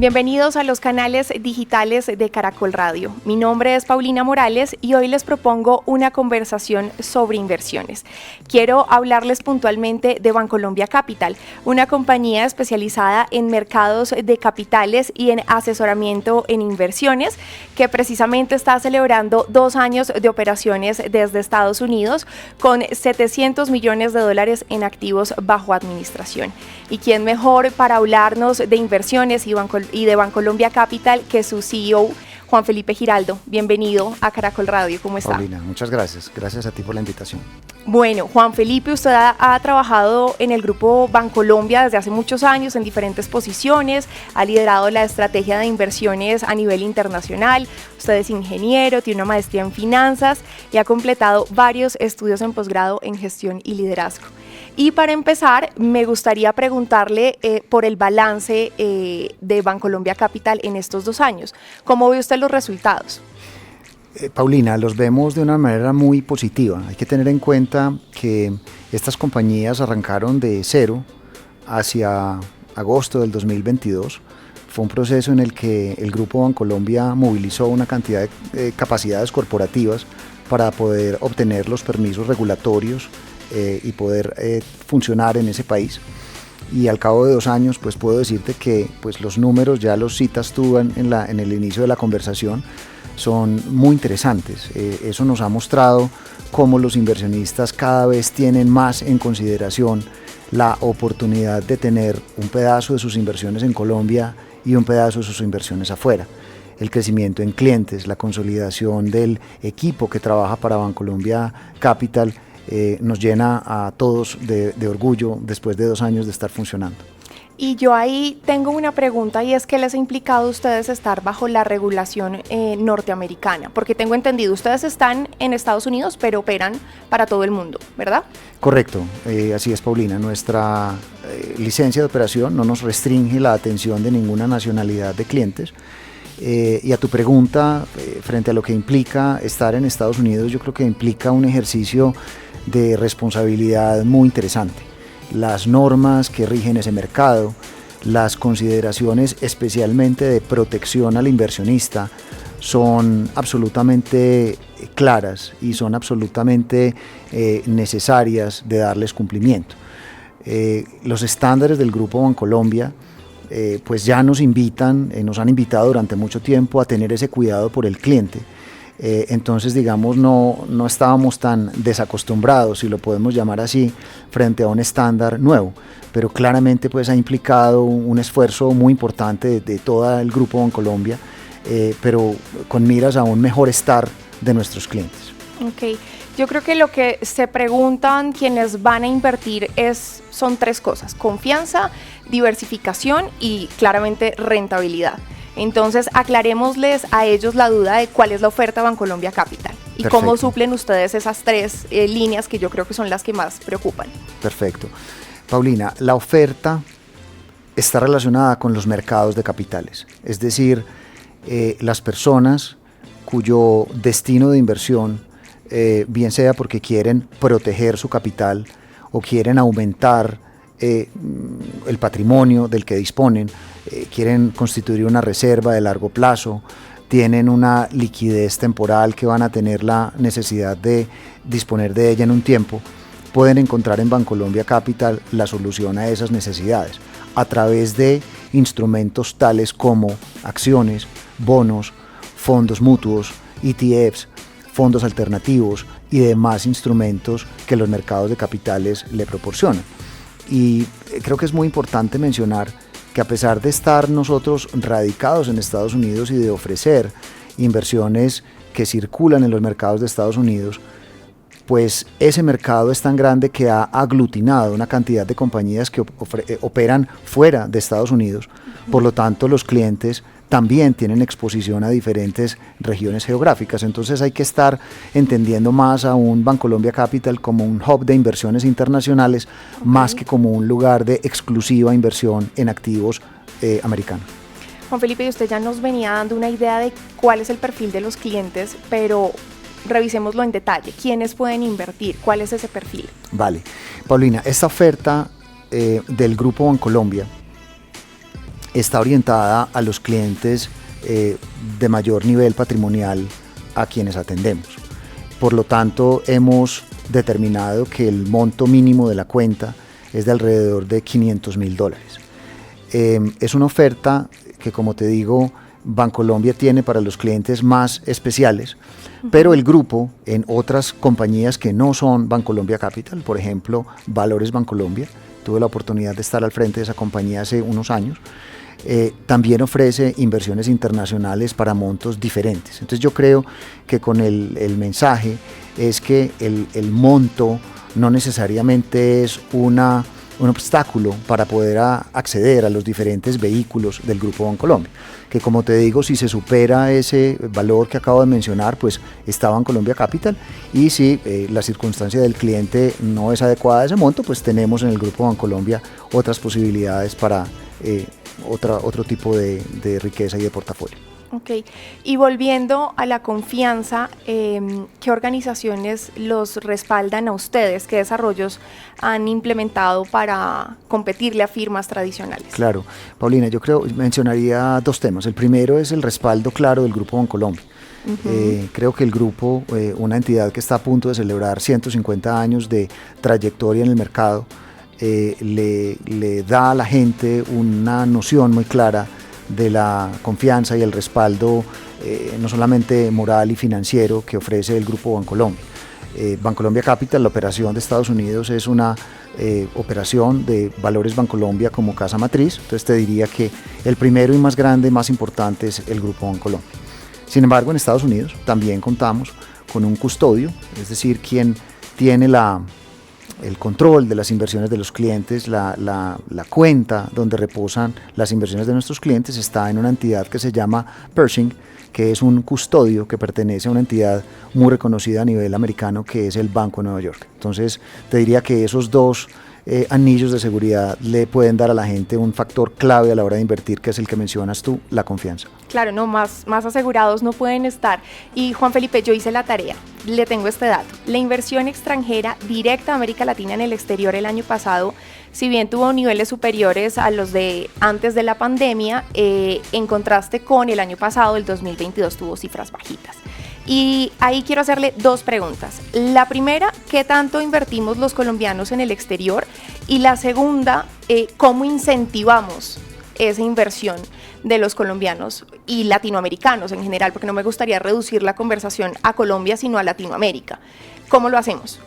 Bienvenidos a los canales digitales de Caracol Radio. Mi nombre es Paulina Morales y hoy les propongo una conversación sobre inversiones. Quiero hablarles puntualmente de Bancolombia Capital, una compañía especializada en mercados de capitales y en asesoramiento en inversiones, que precisamente está celebrando 2 años de operaciones desde Estados Unidos con $700 millones en activos bajo administración. ¿Y quién mejor para hablarnos de inversiones y de Bancolombia Capital que su CEO, Juan Felipe Giraldo? Bienvenido a Caracol Radio, ¿cómo está? Paulina, muchas gracias. Gracias a ti por la invitación. Bueno, Juan Felipe, usted ha trabajado en el grupo Bancolombia desde hace muchos años en diferentes posiciones, ha liderado la estrategia de inversiones a nivel internacional, usted es ingeniero, tiene una maestría en finanzas y ha completado varios estudios en posgrado en gestión y liderazgo. Y para empezar, me gustaría preguntarle por el balance de Bancolombia Capital en estos 2 años. ¿Cómo ve usted los resultados? Paulina, los vemos de una manera muy positiva. Hay que tener en cuenta que estas compañías arrancaron de cero hacia agosto del 2022. Fue un proceso en el que el Grupo Bancolombia movilizó una cantidad de capacidades corporativas para poder obtener los permisos regulatorios y poder funcionar en ese país. Y al cabo de 2 años, pues puedo decirte que pues, los números, ya los citas tú en el inicio de la conversación, son muy interesantes. Eso nos ha mostrado cómo los inversionistas cada vez tienen más en consideración la oportunidad de tener un pedazo de sus inversiones en Colombia y un pedazo de sus inversiones afuera. El crecimiento en clientes, la consolidación del equipo que trabaja para Bancolombia Capital nos llena a todos de orgullo después de 2 años de estar funcionando. Y yo ahí tengo una pregunta, y es ¿qué les ha implicado a ustedes estar bajo la regulación norteamericana? Porque tengo entendido, ustedes están en Estados Unidos, pero operan para todo el mundo, ¿verdad? Correcto, así es, Paulina. Nuestra licencia de operación no nos restringe la atención de ninguna nacionalidad de clientes. Y a tu pregunta, frente a lo que implica estar en Estados Unidos, yo creo que implica un ejercicio de responsabilidad muy interesante. Las normas que rigen ese mercado, las consideraciones especialmente de protección al inversionista son absolutamente claras y son absolutamente necesarias de darles cumplimiento. Los estándares del Grupo Bancolombia pues ya nos han invitado durante mucho tiempo a tener ese cuidado por el cliente. Entonces, digamos, no estábamos tan desacostumbrados, si lo podemos llamar así, frente a un estándar nuevo, pero claramente pues ha implicado un esfuerzo muy importante de todo el Grupo Bancolombia, pero con miras a un mejor estar de nuestros clientes. Ok, yo creo que lo que se preguntan quienes van a invertir son 3 cosas: confianza, diversificación y claramente rentabilidad. Entonces, aclarémosles a ellos la duda de cuál es la oferta de Bancolombia Capital y Perfecto. Cómo suplen ustedes esas 3 líneas que yo creo que son las que más preocupan. Perfecto. Paulina, la oferta está relacionada con los mercados de capitales, es decir, las personas cuyo destino de inversión, bien sea porque quieren proteger su capital o quieren aumentar el patrimonio del que disponen, quieren constituir una reserva de largo plazo, tienen una liquidez temporal que van a tener la necesidad de disponer de ella en un tiempo, pueden encontrar en Bancolombia Capital la solución a esas necesidades a través de instrumentos tales como acciones, bonos, fondos mutuos, ETFs, fondos alternativos y demás instrumentos que los mercados de capitales le proporcionan. Y creo que es muy importante mencionar que a pesar de estar nosotros radicados en Estados Unidos y de ofrecer inversiones que circulan en los mercados de Estados Unidos, pues ese mercado es tan grande que ha aglutinado una cantidad de compañías que operan fuera de Estados Unidos. Por lo tanto, los clientes también tienen exposición a diferentes regiones geográficas. Entonces hay que estar entendiendo más a un Bancolombia Capital como un hub de inversiones internacionales, más que como un lugar de exclusiva inversión en activos americanos. Juan Felipe, y usted ya nos venía dando una idea de cuál es el perfil de los clientes, pero revisémoslo en detalle. ¿Quiénes pueden invertir? ¿Cuál es ese perfil? Vale. Paulina, esta oferta del Grupo Bancolombia está orientada a los clientes de mayor nivel patrimonial a quienes atendemos. Por lo tanto, hemos determinado que el monto mínimo de la cuenta es de alrededor de $500.000. Es una oferta que, como te digo, Bancolombia tiene para los clientes más especiales, pero el grupo en otras compañías que no son Bancolombia Capital, por ejemplo, Valores Bancolombia, tuve la oportunidad de estar al frente de esa compañía hace unos años, también ofrece inversiones internacionales para montos diferentes. Entonces yo creo que con el mensaje es que el monto no necesariamente es un obstáculo para poder acceder a los diferentes vehículos del Grupo Bancolombia, que como te digo, si se supera ese valor que acabo de mencionar, pues está Bancolombia Capital, y si la circunstancia del cliente no es adecuada a ese monto, pues tenemos en el Grupo Bancolombia otras posibilidades para otro tipo de riqueza y de portafolio. Ok, y volviendo a la confianza, ¿qué organizaciones los respaldan a ustedes? ¿Qué desarrollos han implementado para competirle a firmas tradicionales? Claro, Paulina, yo mencionaría dos temas. El primero es el respaldo claro del Grupo Bancolombia. Creo que el grupo, una entidad que está a punto de celebrar 150 años de trayectoria en el mercado, le da a la gente una noción muy clara de la confianza y el respaldo, no solamente moral y financiero, que ofrece el Grupo Bancolombia. Bancolombia Capital, la operación de Estados Unidos, es una operación de Valores Bancolombia como casa matriz. Entonces te diría que el primero y más grande, más importante, es el Grupo Bancolombia. Sin embargo, en Estados Unidos también contamos con un custodio, es decir, quien tiene el control de las inversiones de los clientes, la cuenta donde reposan las inversiones de nuestros clientes está en una entidad que se llama Pershing, que es un custodio que pertenece a una entidad muy reconocida a nivel americano, que es el Banco de Nueva York. Entonces te diría que esos dos anillos de seguridad le pueden dar a la gente un factor clave a la hora de invertir, que es el que mencionas tú, la confianza. Claro, no, más asegurados no pueden estar. Y Juan Felipe, yo hice la tarea, le tengo este dato. La inversión extranjera directa a América Latina en el exterior el año pasado, si bien tuvo niveles superiores a los de antes de la pandemia, en contraste con el año pasado, el 2022 tuvo cifras bajitas. Y ahí quiero hacerle dos preguntas. La primera, ¿qué tanto invertimos los colombianos en el exterior? Y la segunda, ¿cómo incentivamos esa inversión de los colombianos y latinoamericanos en general? Porque no me gustaría reducir la conversación a Colombia, sino a Latinoamérica. ¿Cómo lo hacemos?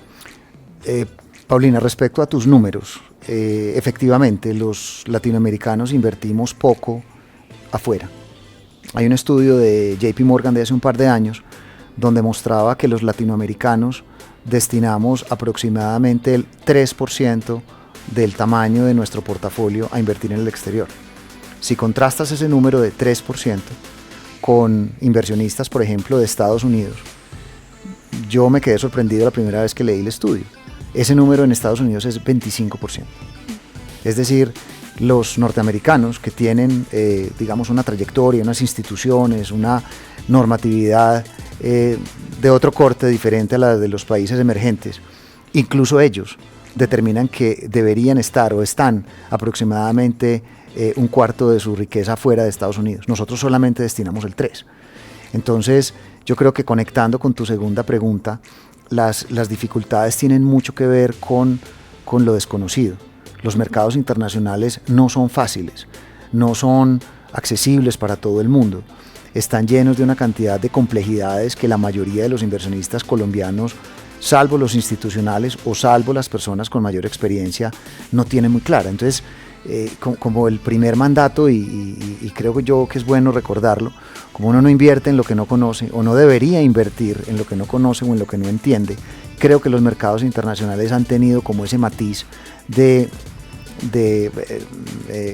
Paulina, respecto a tus números, efectivamente los latinoamericanos invertimos poco afuera. Hay un estudio de JP Morgan de hace un par de años donde mostraba que los latinoamericanos destinamos aproximadamente el 3% del tamaño de nuestro portafolio a invertir en el exterior. Si contrastas ese número de 3% con inversionistas, por ejemplo, de Estados Unidos, yo me quedé sorprendido la primera vez que leí el estudio. Ese número en Estados Unidos es 25%. Es decir, los norteamericanos que tienen, digamos, una trayectoria, unas instituciones, una normatividad de otro corte diferente a la de los países emergentes, incluso ellos determinan que deberían estar o están aproximadamente un cuarto de su riqueza fuera de Estados Unidos. Nosotros solamente destinamos el 3%. Entonces, yo creo que conectando con tu segunda pregunta, las dificultades tienen mucho que ver con lo desconocido. Los mercados internacionales no son fáciles, no son accesibles para todo el mundo. Están llenos de una cantidad de complejidades que la mayoría de los inversionistas colombianos, salvo los institucionales o salvo las personas con mayor experiencia, no tienen muy clara. Entonces, como el primer mandato, y creo yo que es bueno recordarlo, como uno no invierte en lo que no conoce, o no debería invertir en lo que no conoce o en lo que no entiende, creo que los mercados internacionales han tenido como ese matiz de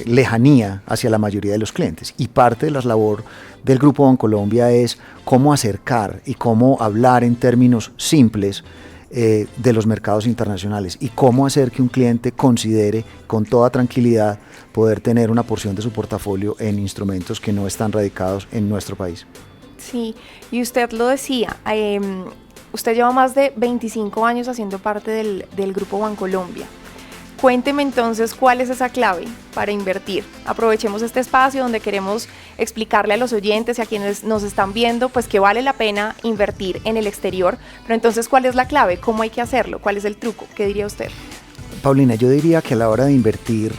lejanía hacia la mayoría de los clientes, y parte de la labor del Grupo Bancolombia es cómo acercar y cómo hablar en términos simples de los mercados internacionales y cómo hacer que un cliente considere con toda tranquilidad poder tener una porción de su portafolio en instrumentos que no están radicados en nuestro país. Sí, y usted lo decía, usted lleva más de 25 años haciendo parte del Grupo Bancolombia. Cuénteme entonces cuál es esa clave para invertir. Aprovechemos este espacio donde queremos explicarle a los oyentes y a quienes nos están viendo, pues que vale la pena invertir en el exterior. Pero entonces, ¿cuál es la clave? ¿Cómo hay que hacerlo? ¿Cuál es el truco? ¿Qué diría usted? Paulina, yo diría que a la hora de invertir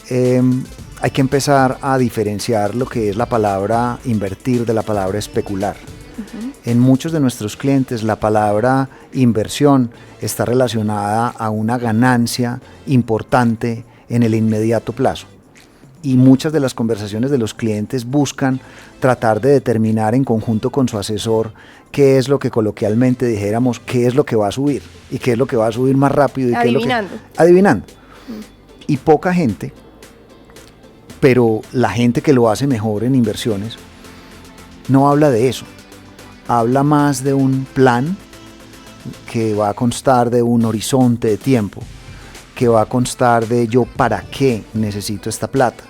hay que empezar a diferenciar lo que es la palabra invertir de la palabra especular. En muchos de nuestros clientes la palabra inversión está relacionada a una ganancia importante en el inmediato plazo. Y muchas de las conversaciones de los clientes buscan tratar de determinar en conjunto con su asesor qué es lo que coloquialmente dijéramos, qué es lo que va a subir y qué es lo que va a subir más rápido. Y Adivinando. Qué es lo que, adivinando. Y poca gente, pero la gente que lo hace mejor en inversiones, no habla de eso. Habla más de un plan que va a constar de un horizonte de tiempo, que va a constar de yo para qué necesito esta plata,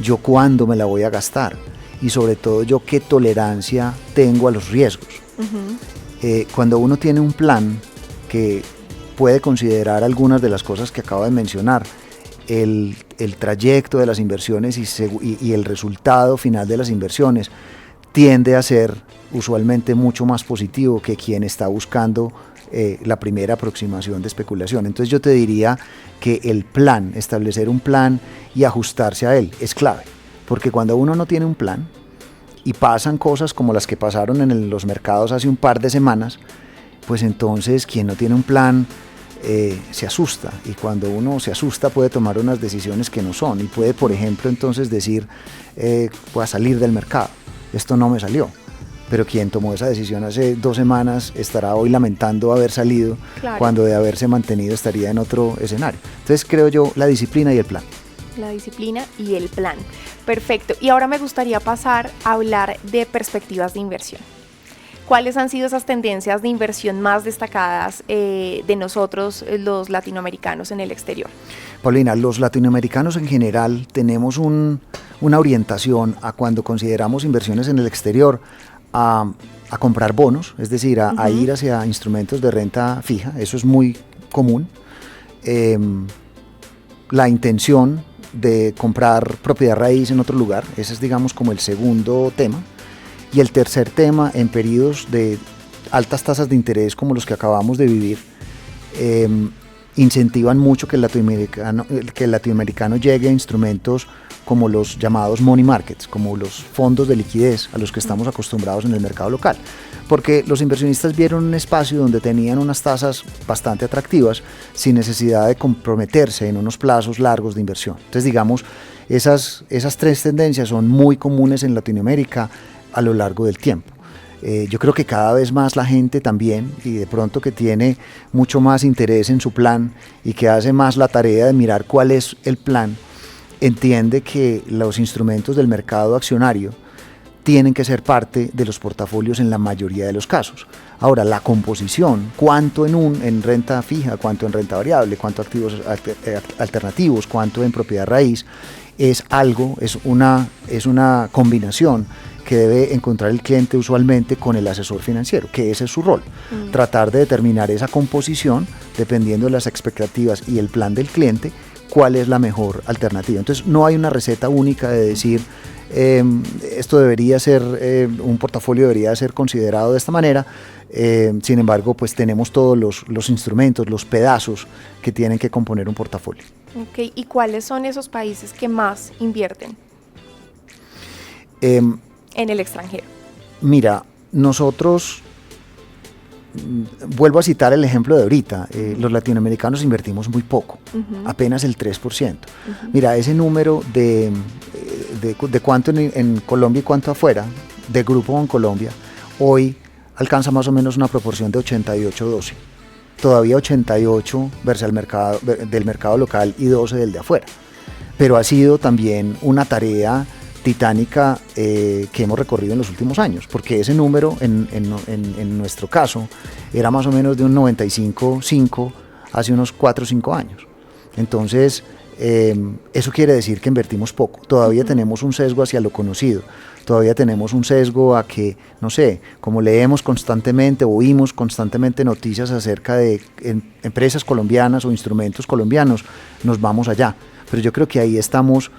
yo cuándo me la voy a gastar y sobre todo yo qué tolerancia tengo a los riesgos. Cuando uno tiene un plan que puede considerar algunas de las cosas que acabo de mencionar, el trayecto de las inversiones y el resultado final de las inversiones tiende a ser usualmente mucho más positivo que quien está buscando la primera aproximación de especulación. Entonces yo te diría que el plan, establecer un plan y ajustarse a él es clave, porque cuando uno no tiene un plan y pasan cosas como las que pasaron en los mercados hace un par de semanas, pues entonces quien no tiene un plan se asusta, y cuando uno se asusta puede tomar unas decisiones que no son y puede, por ejemplo, entonces decir voy a salir del mercado, esto no me salió. Pero quien tomó esa decisión hace 2 semanas estará hoy lamentando haber salido, claro, cuando de haberse mantenido estaría en otro escenario. Entonces creo yo la disciplina y el plan. La disciplina y el plan. Perfecto. Y ahora me gustaría pasar a hablar de perspectivas de inversión. ¿Cuáles han sido esas tendencias de inversión más destacadas de nosotros, los latinoamericanos, en el exterior? Paulina, los latinoamericanos en general tenemos una orientación a, cuando consideramos inversiones en el exterior, a comprar bonos, es decir, a ir hacia instrumentos de renta fija. Eso es muy común. La intención de comprar propiedad raíz en otro lugar, ese es, digamos, como el segundo tema. Y el tercer tema, en periodos de altas tasas de interés como los que acabamos de vivir, incentivan mucho que el latinoamericano llegue a instrumentos como los llamados money markets, como los fondos de liquidez a los que estamos acostumbrados en el mercado local, porque los inversionistas vieron un espacio donde tenían unas tasas bastante atractivas sin necesidad de comprometerse en unos plazos largos de inversión. Entonces, digamos, esas 3 tendencias son muy comunes en Latinoamérica a lo largo del tiempo. Yo creo que cada vez más la gente también, y de pronto que tiene mucho más interés en su plan y que hace más la tarea de mirar cuál es el plan, entiende que los instrumentos del mercado accionario tienen que ser parte de los portafolios en la mayoría de los casos. Ahora, la composición, cuánto en renta fija, cuánto en renta variable, cuánto activos alternativos, cuánto en propiedad raíz, es una combinación que debe encontrar el cliente usualmente con el asesor financiero, que ese es su rol, tratar de determinar esa composición dependiendo de las expectativas y el plan del cliente, cuál es la mejor alternativa. Entonces no hay una receta única de decir esto debería ser, un portafolio debería ser considerado de esta manera. Sin embargo, pues tenemos todos los instrumentos, los pedazos que tienen que componer un portafolio. Okay. ¿Y cuáles son esos países que más invierten en el extranjero? Mira, nosotros, vuelvo a citar el ejemplo de ahorita, los latinoamericanos invertimos muy poco, apenas el 3%. Mira, ese número de cuánto en Colombia y cuánto afuera, de Grupo Bancolombia, hoy alcanza más o menos una proporción de 88-12. Todavía 88 versus del mercado local y 12 del de afuera. Pero ha sido también una tarea titánica que hemos recorrido en los últimos años, porque ese número en nuestro caso era más o menos de un 95-5 hace unos 4 o 5 años. Entonces eso quiere decir que invertimos poco. Todavía tenemos un sesgo hacia lo conocido, todavía tenemos un sesgo a que, no sé, como leemos constantemente, oímos constantemente noticias acerca de empresas colombianas o instrumentos colombianos, nos vamos allá. Pero yo creo que ahí estamos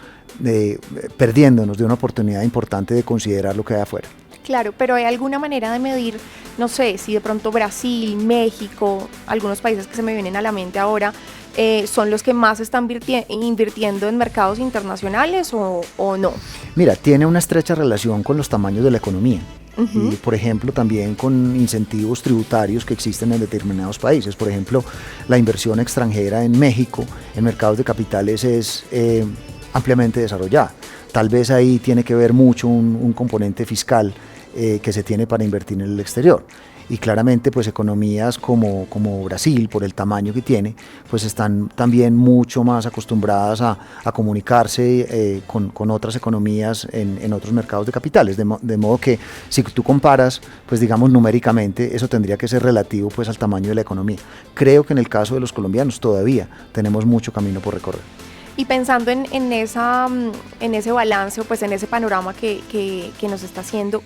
perdiéndonos de una oportunidad importante de considerar lo que hay afuera. Claro, pero ¿hay alguna manera de medir, no sé, si de pronto Brasil, México, algunos países que se me vienen a la mente ahora, son los que más están invirtiendo en mercados internacionales o no? Mira, tiene una estrecha relación con los tamaños de la economía. Y, por ejemplo, también con incentivos tributarios que existen en determinados países. Por ejemplo, la inversión extranjera en México, en mercados de capitales, es ampliamente desarrollada. Tal vez ahí tiene que ver mucho un componente fiscal que se tiene para invertir en el exterior. Y claramente pues economías como Brasil, por el tamaño que tiene, pues están también mucho más acostumbradas a comunicarse con otras economías en otros mercados de capitales, de modo que si tú comparas, pues digamos numéricamente, eso tendría que ser relativo pues al tamaño de la economía. Creo que en el caso de los colombianos todavía tenemos mucho camino por recorrer. Y pensando en ese balance, pues en ese panorama que nos está haciendo,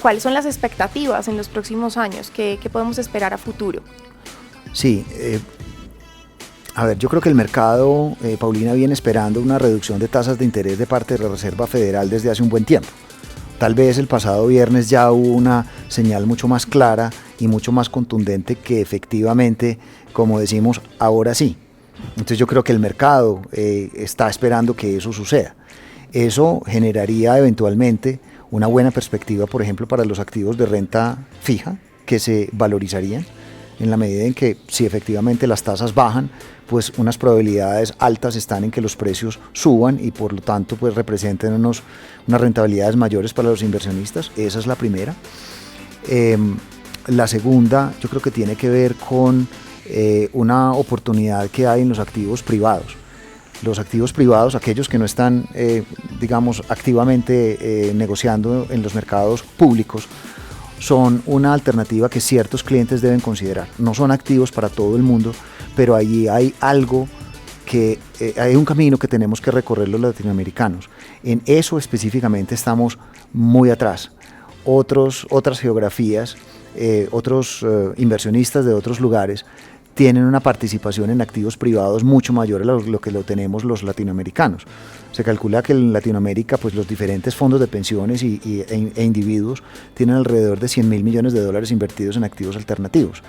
¿cuáles son las expectativas en los próximos años? ¿Qué podemos esperar a futuro? Sí, a ver, yo creo que el mercado, Paulina, viene esperando una reducción de tasas de interés de parte de la Reserva Federal desde hace un buen tiempo. Tal vez el pasado viernes ya hubo una señal mucho más clara y mucho más contundente que efectivamente, como decimos, ahora sí. Entonces yo creo que el mercado está esperando que eso suceda. Eso generaría eventualmente una buena perspectiva, por ejemplo, para los activos de renta fija que se valorizarían en la medida en que si efectivamente las tasas bajan, pues unas probabilidades altas están en que los precios suban y por lo tanto pues representen unas rentabilidades mayores para los inversionistas. Esa es la primera. La segunda yo creo que tiene que ver con una oportunidad que hay en los activos privados. Los activos privados, aquellos que no están, digamos, activamente negociando en los mercados públicos, son una alternativa que ciertos clientes deben considerar. No son activos para todo el mundo, pero allí hay algo hay un camino que tenemos que recorrer los latinoamericanos. En eso específicamente estamos muy atrás. Otras geografías, otros inversionistas de otros lugares tienen una participación en activos privados mucho mayor a lo que lo tenemos los latinoamericanos. Se calcula que en Latinoamérica pues los diferentes fondos de pensiones e individuos tienen alrededor de 100.000 millones de dólares invertidos en activos alternativos,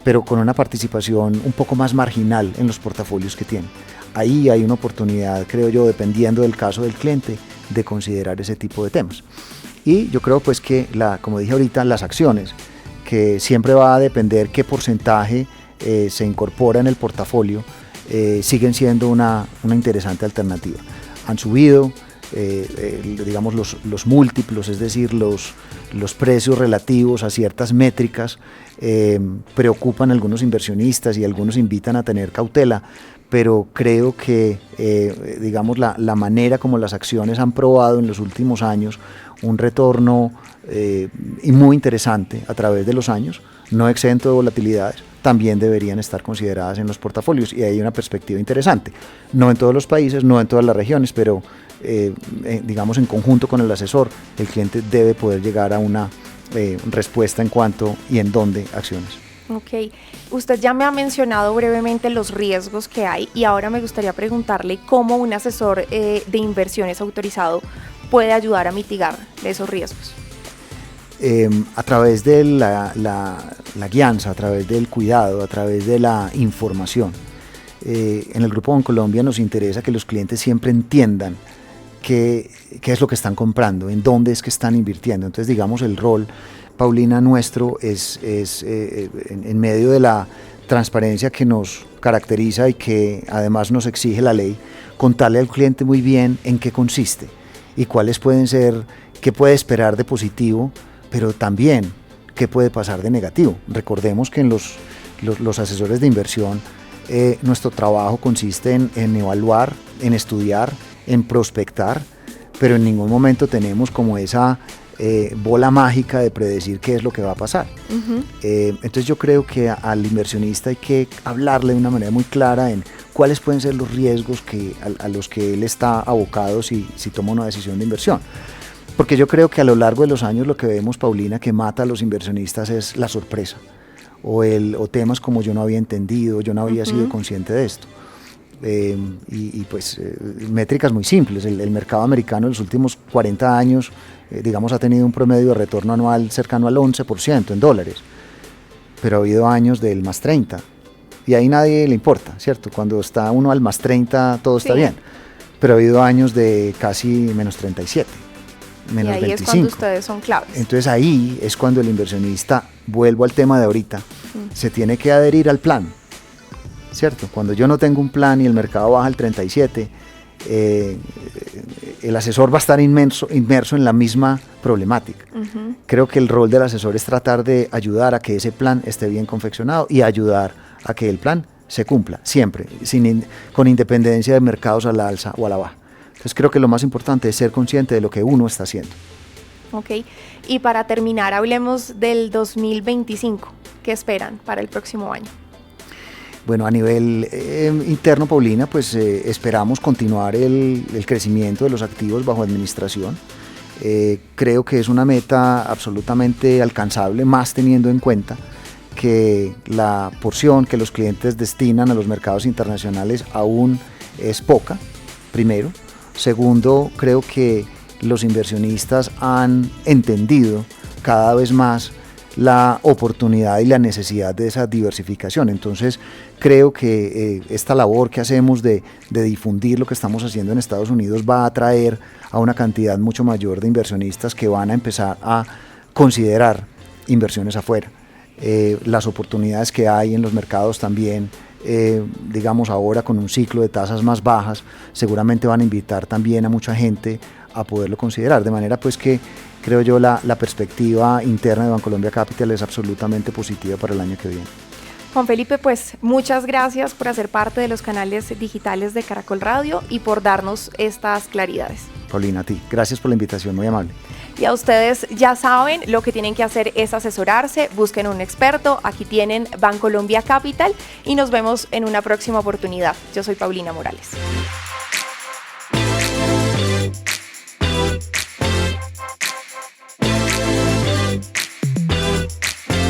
pero con una participación un poco más marginal en los portafolios que tienen. Ahí hay una oportunidad, creo yo, dependiendo del caso del cliente, de considerar ese tipo de temas. Y yo creo pues que, como dije ahorita, las acciones, que siempre va a depender qué porcentaje se incorpora en el portafolio, siguen siendo una interesante alternativa. Han subido, digamos, los múltiplos, es decir, los precios relativos a ciertas métricas, preocupan a algunos inversionistas y algunos invitan a tener cautela, pero creo que, digamos, la manera como las acciones han probado en los últimos años un retorno y muy interesante a través de los años, no exento de volatilidades, también deberían estar consideradas en los portafolios y hay una perspectiva interesante. No en todos los países, no en todas las regiones, pero digamos en conjunto con el asesor, el cliente debe poder llegar a una respuesta en cuanto y en dónde acciones. Ok, usted ya me ha mencionado brevemente los riesgos que hay y ahora me gustaría preguntarle cómo un asesor de inversiones autorizado puede ayudar a mitigar esos riesgos. A través de la guianza, a través del cuidado, a través de la información. En el Grupo Bancolombia nos interesa que los clientes siempre entiendan qué es lo que están comprando, en dónde es que están invirtiendo. Entonces, digamos, el rol, Paulina, nuestro es en medio de la transparencia que nos caracteriza y que además nos exige la ley, contarle al cliente muy bien en qué consiste y cuáles pueden ser, qué puede esperar de positivo, pero también qué puede pasar de negativo. Recordemos que en los asesores de inversión, nuestro trabajo consiste en evaluar, en estudiar, en prospectar, pero en ningún momento tenemos como esa bola mágica de predecir qué es lo que va a pasar. Entonces yo creo que al inversionista hay que hablarle de una manera muy clara en cuáles pueden ser los riesgos a los que él está abocado si toma una decisión de inversión. Porque yo creo que a lo largo de los años lo que vemos, Paulina, que mata a los inversionistas es la sorpresa o temas como yo no había entendido, yo no había sido consciente de esto. Métricas muy simples. El mercado americano en los últimos 40 años, digamos, ha tenido un promedio de retorno anual cercano al 11% en dólares, pero ha habido años del más 30%, y ahí nadie le importa, ¿cierto? Cuando está uno al más 30 todo está bien, pero ha habido años de casi menos 37%. Menos y ahí 25. es cuando ustedes son claves. Entonces ahí es cuando el inversionista, vuelvo al tema de ahorita, se tiene que adherir al plan, ¿cierto? Cuando yo no tengo un plan y el mercado baja al 37, el asesor va a estar inmerso en la misma problemática. Creo que el rol del asesor es tratar de ayudar a que ese plan esté bien confeccionado y ayudar a que el plan se cumpla, siempre, con independencia de mercados a la alza o a la baja. Entonces creo que lo más importante es ser consciente de lo que uno está haciendo. Ok, y para terminar, hablemos del 2025. ¿Qué esperan para el próximo año? Bueno, a nivel interno, Paulina, pues esperamos continuar el crecimiento de los activos bajo administración. Creo que es una meta absolutamente alcanzable, más teniendo en cuenta que la porción que los clientes destinan a los mercados internacionales aún es poca, primero. Segundo, creo que los inversionistas han entendido cada vez más la oportunidad y la necesidad de esa diversificación. Entonces creo que esta labor que hacemos de difundir lo que estamos haciendo en Estados Unidos va a atraer a una cantidad mucho mayor de inversionistas que van a empezar a considerar inversiones afuera. Las oportunidades que hay en los mercados también, digamos ahora con un ciclo de tasas más bajas, seguramente van a invitar también a mucha gente a poderlo considerar, de manera pues que creo yo la perspectiva interna de Bancolombia Capital es absolutamente positiva para el año que viene. Juan Felipe, pues muchas gracias por hacer parte de los canales digitales de Caracol Radio y por darnos estas claridades. Paulina, a ti, gracias por la invitación, muy amable. Y a ustedes ya saben, lo que tienen que hacer es asesorarse, busquen un experto, aquí tienen Bancolombia Capital y nos vemos en una próxima oportunidad. Yo soy Paulina Morales.